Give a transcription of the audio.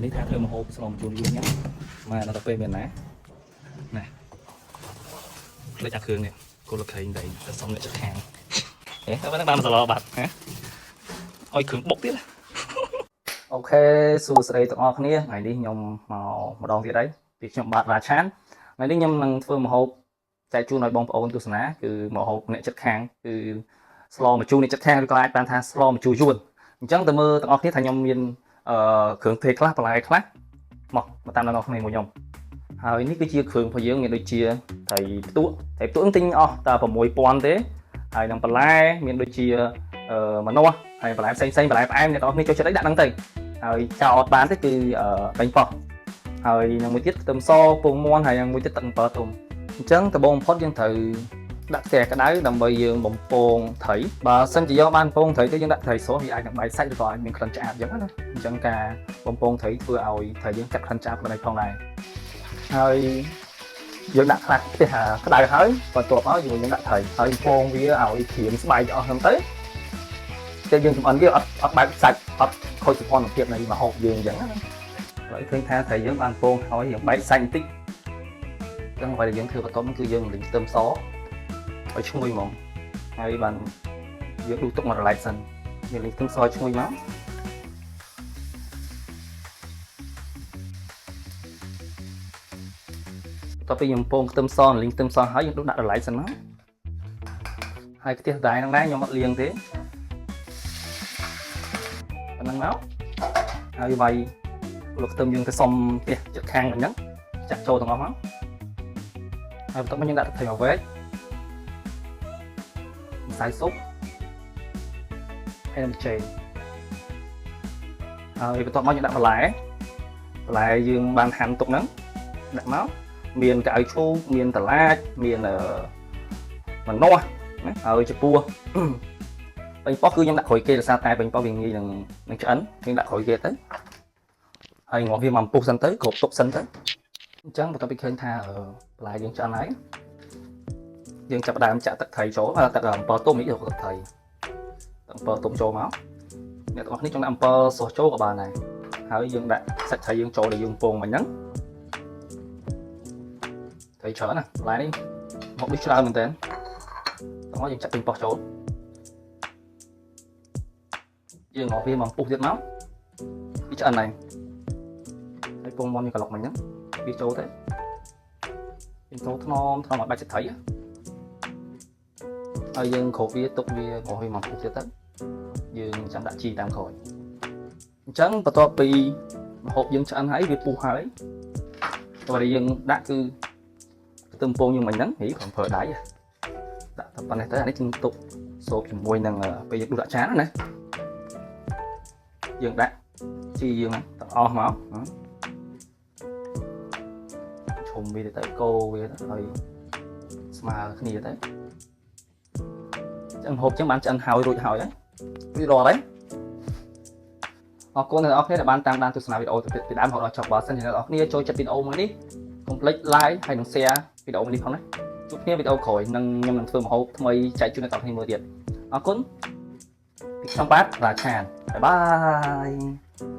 នេះថាធ្វើម្ហូបស្លម្ជូរយូរញ៉ាំមកដល់ទៅពេលមានណាណែលេចអាគ្រឿងនេះគោលខេងដៃទៅសុំអ្នកចិត្តខាងហេតែបានសឡបាត់ហ៎ឲ្យគ្រឿងបុកទៀតអូខេសួស្តីទាំងអស់គ្នាថ្ងៃនេះខ្ញុំមកម្ដងទៀតហើយពីខ្ញុំបាទរាឆានថ្ងៃនេះខ្ញុំនឹងធ្វើម្ហូបចែកជូនឲ្យបងប្អូនទស្សនាគឺម្ហូបអ្នកចិត្តខាងគឺស្លម្ជូរអ្នកចិត្តខាងឬក៏អាចបានថាស្លម្ជូរយួនអញ្ចឹងទៅមើលទាំងអស់គ្នាថាខ្ញុំមានគ្រឿងទេសខ្លះបន្លែខ្លះមកតាមដល់គ្នាមួយខ្ញុំហើយនេះគឺជាគ្រឿងរបស់យើងមានដូចជាត្រីផ្ទក់ទិញអស់តែ 6000 ទេហើយនឹងបន្លែមានដូចជាម្នាស់ហើយបន្លែផ្សេងបន្លែផ្អែមអ្នកនរគ្នាចូលចិត្តអីដាក់ហ្នឹងទៅហើយចោលអត់បានទេគឺបាញ់ប៉ោះហើយនឹងមួយទៀតខ្ទឹមសពងមាន់ហើយនឹងមួយទៀតទឹកអំបិលទុំអញ្ចឹងដំបូងបំផុតយើងត្រូវដាក់ខ្ទះក្តៅដើម្បីយើងបំពងត្រីបើសិនជាយកបានបំពងត្រីទៅយើងដាក់ត្រីស្រស់វាអាចនឹងបែកសាច់ឬក៏អាចមានក្លិនឆ្អាបអញ្ចឹងណាអញ្ចឹងការបំពងត្រីធ្វើឲ្យត្រីយើងកាត់ក្លិនឆ្អាបខ្លួនឯងផងដែរហើយយើងដាក់ខ្លះផ្ទះក្តៅហើយបន្ទាប់មកយើងដាក់ត្រីហើយបំពងវាឲ្យក្រៀមស្បែកអស់ហ្នឹងទៅយើងចម្អិនវាអត់បែកសាច់អត់ខូចសោភ័ណភាពនៃម្ហូបយើងអញ្ចឹងណាហើយឃើញថាត្រីយើងបានបំពងហើយយើងបែកសាច់បន្តិចអញ្ចឹងអ្វីដែលយើងធ្វើបន្ទាប់គឺយើងលីងខ្ទឹមសឲ្យឈ្ងុយហ្មងហើយបានយើងដួសទុកមករឡែកសិនយើងលីងខ្ទឹមសឲ្យឈ្ងុយមកបន្ទាប់ពីយើងពងខ្ទឹមសលីងខ្ទឹមសហើយយើងដួសដាក់រឡែកសិនមកហើយខ្ទះដែរហ្នឹងដែរខ្ញុំអត់លាងទេប៉ុណ្ណឹងមកហើយវាយលោកខ្ទឹមយើងទៅសុំផ្ទះចិត្តខាងអញ្ចឹងចាក់ចូលទាំងអស់មកហើយបន្ទាប់មកយើងដាក់ត្រីមកវែកម្សៅស៊ុបហើយនឹងចេកហើយបន្ទាប់មកយើងដាក់បន្លែយើងបានហាន់ទុកហ្នឹងដាក់មកមានកៅអៅឈូកមានតឡាចមានម្នាស់ណាហើយចំពោះបាញ់ប៉ោះគឺខ្ញុំដាក់ក្រួយគេដោយសារតែបាញ់ប៉ោះវាងាយនឹងឆ្អិនយើងដាក់ក្រួយគេទៅហើយងាស់វាមកពុះសិនទៅគ្រប់ទុកសិនទៅអញ្ចឹងបន្ទាប់ពីឃើញថាបន្លែយើងឆ្អិនហើយយើងចាប់ផ្ដើមចាក់ទឹកត្រីចូលទឹកអំបិលទុំនេះយកទឹកត្រីទឹកអំបិលទុំចូលមកអ្នកទាំងអស់គ្នាចង់ដាក់អំបិលសោះចូលក៏បានដែរហើយយើងដាក់សាច់ត្រីយើងចូលដែលយើងពងមិញហ្នឹងត្រីច្រើនណាបន្លែនេះមកដូចច្រើនមែនតើទាំងអស់យើងចាក់ពេញប៉ោះចូលយើងងាស់វាមកពុះទៀតមកវាឆ្អិនហើយហើយពងមាន់វាក្លុកមិញហ្នឹងវាចូលទៅយើងចូលថ្នមឲ្យបាច់សាច់ត្រីហើយយើងគ្របវាទុកវាងាស់វាមកពុះទៀតទៅយើងចាំដាក់ជីតាមក្រោយអញ្ចឹងបន្ទាប់ពីម្ហូបយើងឆ្អិនហើយវាពុះហើយអ្វីដែលយើងដាក់គឺខ្ទឹមពងយើងមិញហ្នឹងហីប្រើដៃដាក់តែប៉ុណ្ណេះទៅអានេះយើងទុកសូបជាមួយនឹងពេលយើងដួសដាក់ចានណាយើងដាក់ជីយើងទាំងអស់មកឈុំវាទៅកូរវាទៅឲ្យស្មើគ្នាទៅចឹងហូបចឹងបានឆ្អិនហើយរួចហើយវារត់ហើយអរគុណអ្នកនរគ្នាដែលបានតាមដានទស្សនាវីដេអូពីដើមរហូតដល់ចប់បើសិនជាអ្នកនរគ្នាចូលចិត្តវីដេអូមួយនេះកុំភ្លេច like ហើយនិង share វីដេអូនេះផងណាជួបគ្នាវីដេអូក្រោយនឹងខ្ញុំនឹងធ្វើម្ហូបថ្មីចែកជូនអ្នកនរគ្នាមើលទៀតអរគុណពីខ្ញុំបាទរាឆានបាយបាយ